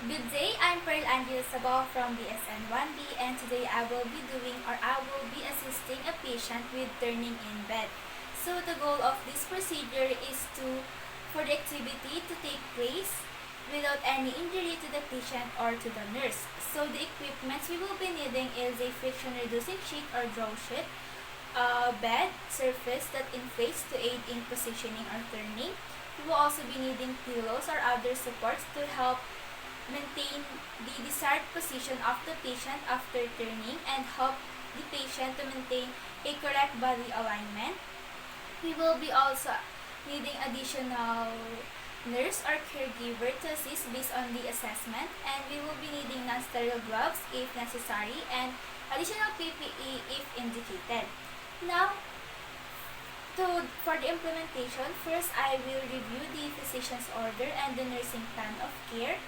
Good day, I'm Pearl Angela Sabaw from BSN 1B, and today I will be assisting a patient with turning in bed. So the goal of this procedure is for the activity to take place without any injury to the patient or to the nurse. So the equipment we will be needing is a friction reducing sheet or draw sheet, a bed surface that inflates to aid in positioning or turning. We will also be needing pillows or other supports to help maintain the desired position of the patient after turning and help the patient to maintain a correct body alignment. We will be also needing additional nurse or caregiver to assist based on the assessment, and we will be needing non-sterile gloves if necessary and additional PPE if indicated. Now, for the implementation, first I will review the physician's order and the nursing plan of care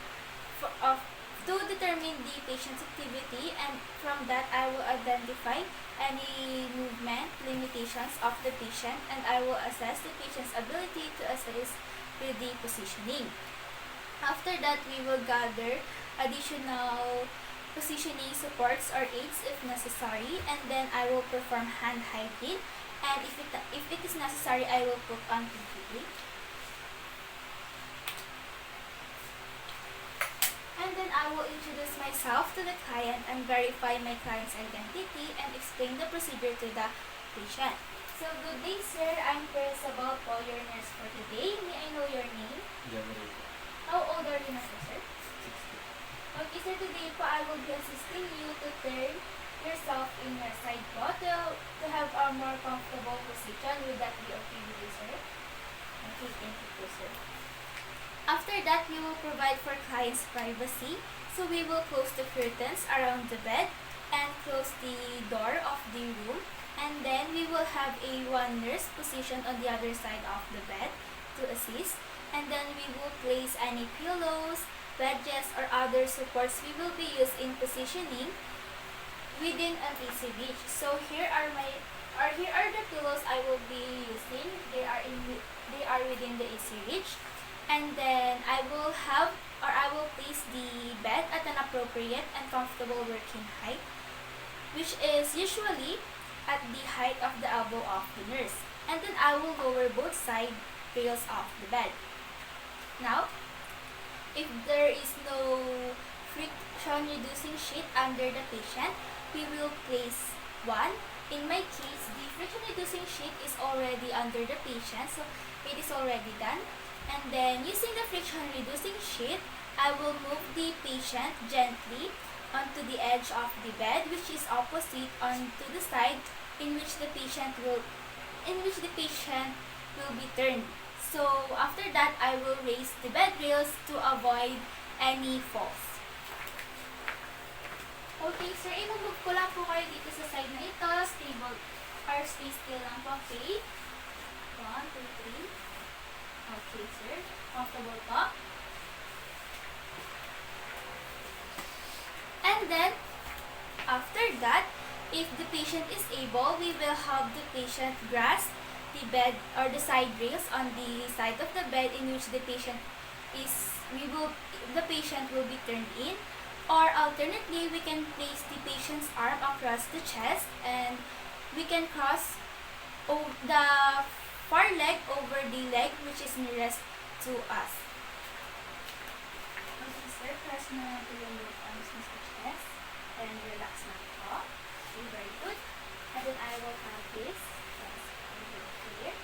to determine the patient's activity, and from that I will identify any movement limitations of the patient, and I will assess the patient's ability to assist with the positioning. After that, we will gather additional positioning supports or aids if necessary, and then I will perform hand hygiene, and if it is necessary, I will put on PPE. And then I will introduce myself to the client and verify my client's identity and explain the procedure to the patient. So, good day, sir. I'm Chris about all your nurse for today. May I know your name? January How old are you now, sir? 60. Okay, sir. Today po, I will be assisting you to turn yourself in your side po to have a more comfortable position. Will that be okay with you, sir? Okay, thank you po, sir. After that, we will provide for client's privacy. So we will close the curtains around the bed and close the door of the room. And then we will have a one nurse positioned on the other side of the bed to assist. And then we will place any pillows, wedges, or other supports we will be used in positioning within an easy reach. So here are the pillows I will be using. They are within the easy reach. And then I will place the bed at an appropriate and comfortable working height, which is usually at the height of the elbow of the nurse. And then I will lower both side rails of the bed. Now, if there is no friction reducing sheet under the patient, we will place one. In my case, the friction reducing sheet is already under the patient, so it is already done. And then, using the friction reducing sheet, I will move the patient gently onto the edge of the bed, which is opposite onto the side in which the patient will be turned. So after that, I will raise the bed rails to avoid any falls. Okay, sir, i-move ko lang po kayo dito sa side na ito. Stable or stay still lang po, okay? 1, 2, 3. Okay, sir. Comfortable po. And then, after that, if the patient is able, we will have the patient grasp the bed or the side rails on the side of the bed in which the patient will be turned in. Or alternately, we can place the patient's arm across the chest and we can cross the far leg over the leg which is nearest to us. Okay, sir. Press na to yung arms sa chest and relax na po. Okay, very good. And then I will have this. Yes, here.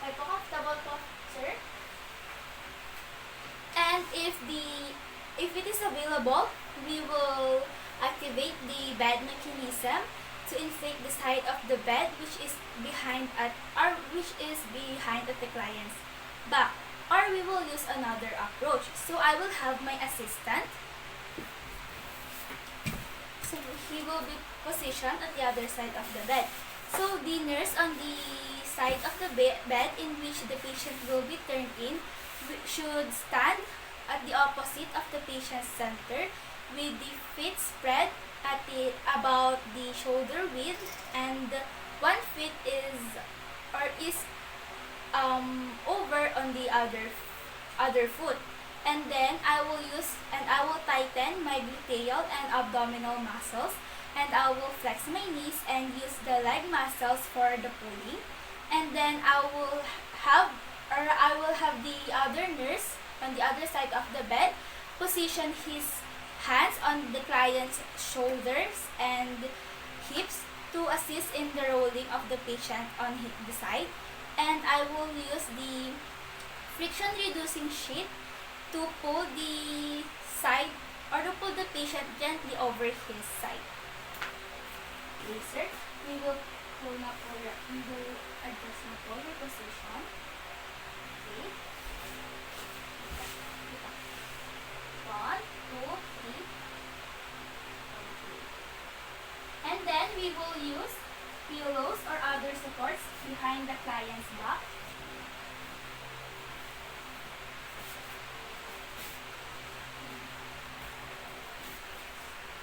Okay po, comfortable po, sir. And if it is available, we will activate the bed mechanism to inflate the side of the bed which is behind at the client's back, or we will use another approach. So I will have my assistant. So he will be positioned at the other side of the bed. So the nurse on the side of the bed in which the patient will be turned in should stand at the opposite of the patient's center with the feet spread at about the shoulder width, and 1 foot is over on the other foot, and then I will tighten my gluteal and abdominal muscles, and I will flex my knees and use the leg muscles for the pulling. And then I will have the other nurse on the other side of the bed position his hands on the client's shoulders and hips to assist in the rolling of the patient on the side. And I will use the friction reducing sheet to pull the side or to pull the patient gently over his side. Okay, sir. We will adjust na po your position. Okay. 1, 2, 3. Okay. And then we will use pillows or other supports behind the client's back.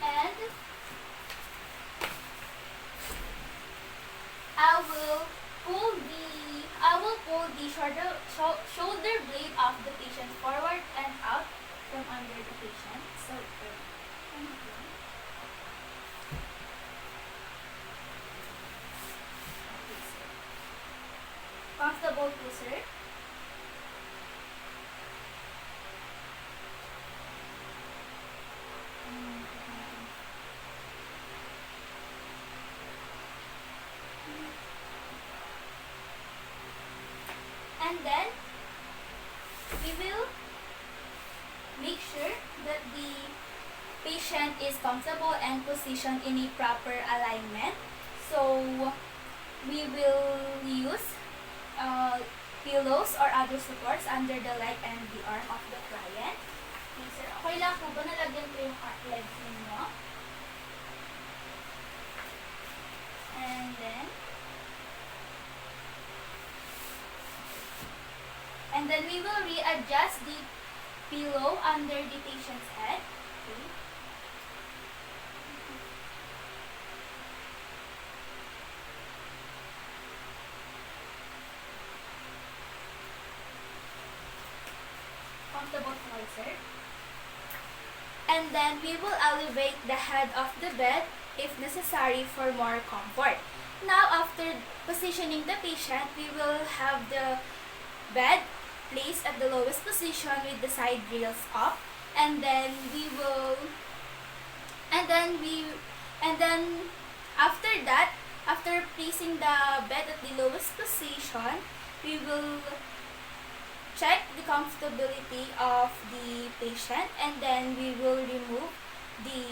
And I will pull the shoulder blade of the patient forward and out from under the patient. So, comfortable po, sir? And then, we will make sure that the patient is comfortable and positioned in a proper alignment. So, we will use pillows or other supports under the leg and the arm of the client. Okay, sir. Okay lang po ba nalagyan ko yung legs ninyo? And then we will readjust the pillow under the patient's head. Okay. Comfortable sir. And then we will elevate the head of the bed if necessary for more comfort. Now, after positioning the patient, we will have the bed placed at the lowest position with the side rails up, and then after that, after placing the bed at the lowest position, we will check the comfortability of the patient, and then we will remove the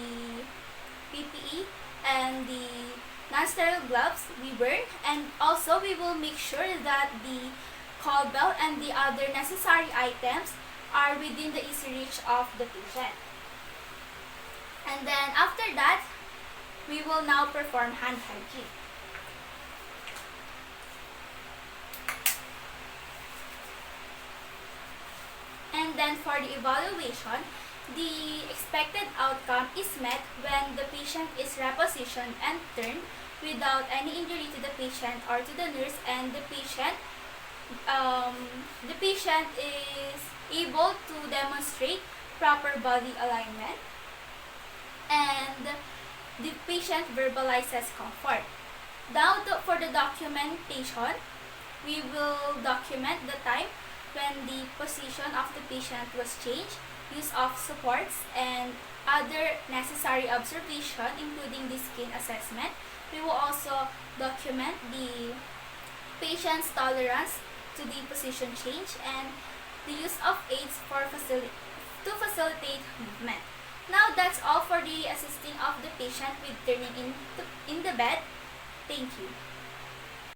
PPE and the non-sterile gloves we wear, and also we will make sure that the call bell and the other necessary items are within the easy reach of the patient. And then after that, we will now perform hand hygiene. And then for the evaluation, the expected outcome is met when the patient is repositioned and turned without any injury to the patient or to the nurse, and the patient is able to demonstrate proper body alignment, and the patient verbalizes comfort. Now, for the documentation, we will document the time when the position of the patient was changed, use of supports, and other necessary observation, including the skin assessment. We will also document the patient's tolerance to the position change and the use of aids to facilitate movement. Now, that's all for the assisting of the patient with turning in the bed. Thank you.